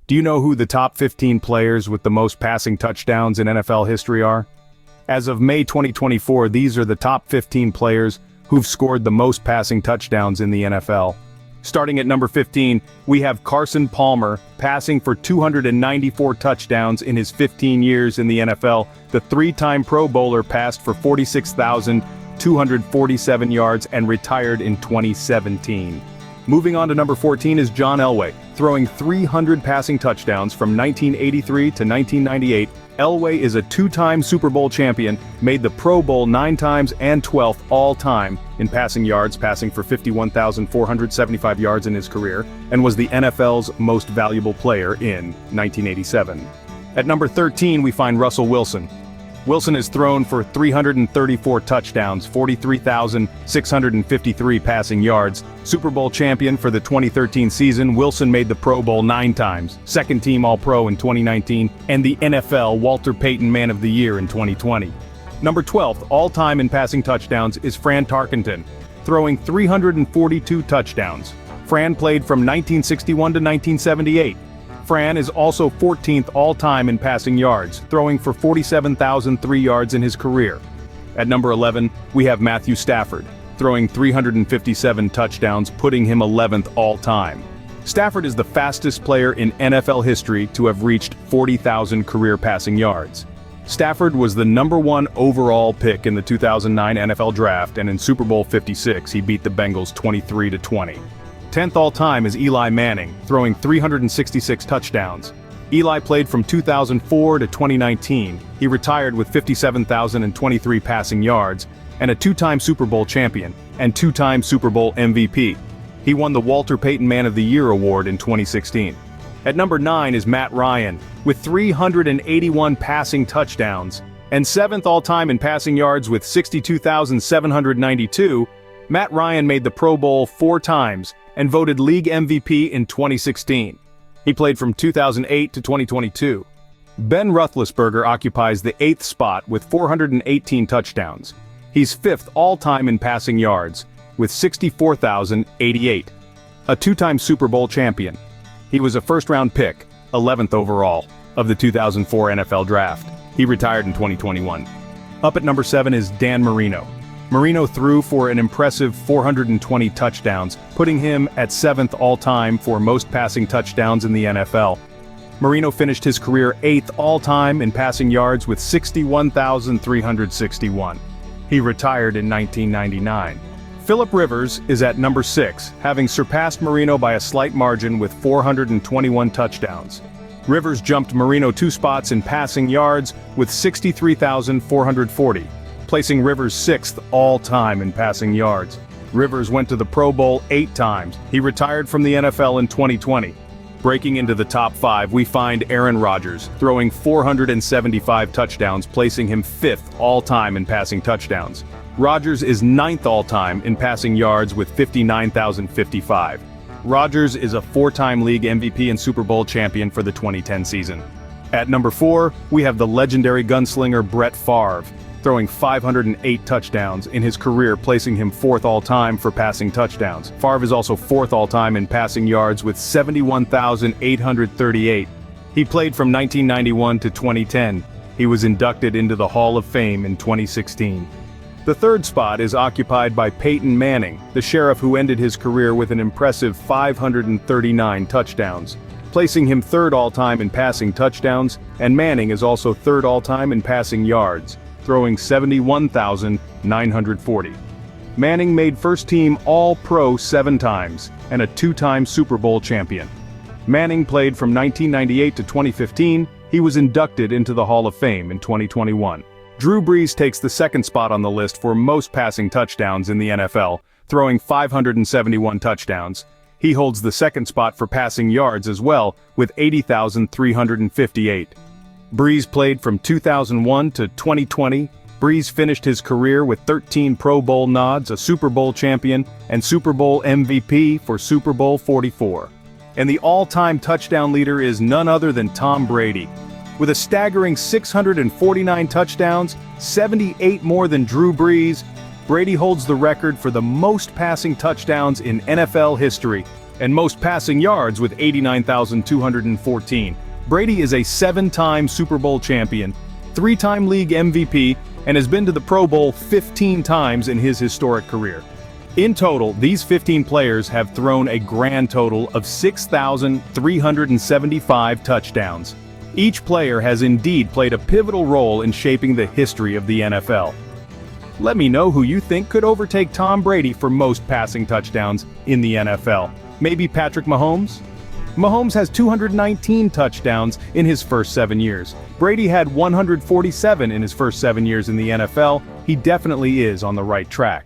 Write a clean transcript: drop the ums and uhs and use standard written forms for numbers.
Do you know who the top 15 players with the most passing touchdowns in NFL history are? As of May 2024, these are the top 15 players who've scored the most passing touchdowns in the NFL. Starting at number 15, we have Carson Palmer, passing for 294 touchdowns in his 15 years in the NFL. The three-time Pro Bowler passed for 46,247 yards and retired in 2017. Moving on to number 14 is John Elway, throwing 300 passing touchdowns from 1983 to 1998. Elway is a two-time Super Bowl champion, made the Pro Bowl 9 times and 12th all-time in passing yards, passing for 51,475 yards in his career, and was the NFL's most valuable player in 1987. At number 13, we find Russell Wilson. Wilson has thrown for 334 touchdowns, 43,653 passing yards. Super Bowl champion for the 2013 season, Wilson made the Pro Bowl 9 times, second-team All-Pro in 2019, and the NFL Walter Payton Man of the Year in 2020. Number 12th all-time in passing touchdowns is Fran Tarkenton, throwing 342 touchdowns. Fran played from 1961 to 1978. Fran is also 14th all-time in passing yards, throwing for 47,003 yards in his career. At number 11, we have Matthew Stafford, throwing 357 touchdowns, putting him 11th all-time. Stafford is the fastest player in NFL history to have reached 40,000 career passing yards. Stafford was the number 1 overall pick in the 2009 NFL Draft, and in Super Bowl 56 he beat the Bengals 23-20. 10th all-time is Eli Manning, throwing 366 touchdowns. Eli played from 2004 to 2019. He retired with 57,023 passing yards, and a two-time Super Bowl champion, and two-time Super Bowl MVP. He won the Walter Payton Man of the Year award in 2016. At number 9 is Matt Ryan, with 381 passing touchdowns, and 7th all-time in passing yards with 62,792. Matt Ryan made the Pro Bowl 4 times, and voted league MVP in 2016. He played from 2008 to 2022. Ben Roethlisberger occupies the 8th spot with 418 touchdowns. He's 5th all-time in passing yards, with 64,088. A two-time Super Bowl champion. He was a first-round pick, 11th overall, of the 2004 NFL Draft. He retired in 2021. Up at number 7 is Dan Marino. Marino threw for an impressive 420 touchdowns, putting him at 7th all-time for most passing touchdowns in the NFL. Marino finished his career 8th all-time in passing yards with 61,361. He retired in 1999. Philip Rivers is at number 6, having surpassed Marino by a slight margin with 421 touchdowns. Rivers jumped Marino 2 spots in passing yards with 63,440. Placing Rivers 6th all-time in passing yards. Rivers went to the Pro Bowl 8 times. He retired from the NFL in 2020. Breaking into the top 5, we find Aaron Rodgers, throwing 475 touchdowns, placing him 5th all-time in passing touchdowns. Rodgers is 9th all-time in passing yards with 59,055. Rodgers is a 4-time league MVP and Super Bowl champion for the 2010 season. At number 4, we have the legendary gunslinger Brett Favre, throwing 508 touchdowns in his career, placing him 4th all-time for passing touchdowns. Favre is also 4th all-time in passing yards with 71,838. He played from 1991 to 2010. He was inducted into the Hall of Fame in 2016. The 3rd spot is occupied by Peyton Manning, the sheriff who ended his career with an impressive 539 touchdowns, placing him 3rd all-time in passing touchdowns, and Manning is also 3rd all-time in passing yards, throwing 71,940. Manning made first-team All-Pro 7 times, and a 2-time Super Bowl champion. Manning played from 1998 to 2015. He was inducted into the Hall of Fame in 2021. Drew Brees takes the 2nd spot on the list for most passing touchdowns in the NFL, throwing 571 touchdowns. He holds the 2nd spot for passing yards as well, with 80,358. Brees played from 2001 to 2020. Brees finished his career with 13 Pro Bowl nods, a Super Bowl champion, and Super Bowl MVP for Super Bowl 44. And the all-time touchdown leader is none other than Tom Brady. With a staggering 649 touchdowns, 78 more than Drew Brees, Brady holds the record for the most passing touchdowns in NFL history, and most passing yards with 89,214. Brady is a 7-time Super Bowl champion, 3-time league MVP, and has been to the Pro Bowl 15 times in his historic career. In total, these 15 players have thrown a grand total of 6,375 touchdowns. Each player has indeed played a pivotal role in shaping the history of the NFL. Let me know who you think could overtake Tom Brady for most passing touchdowns in the NFL. Maybe Patrick Mahomes? Mahomes has 219 touchdowns in his first 7 years. Brady had 147 in his first 7 years in the NFL. He definitely is on the right track.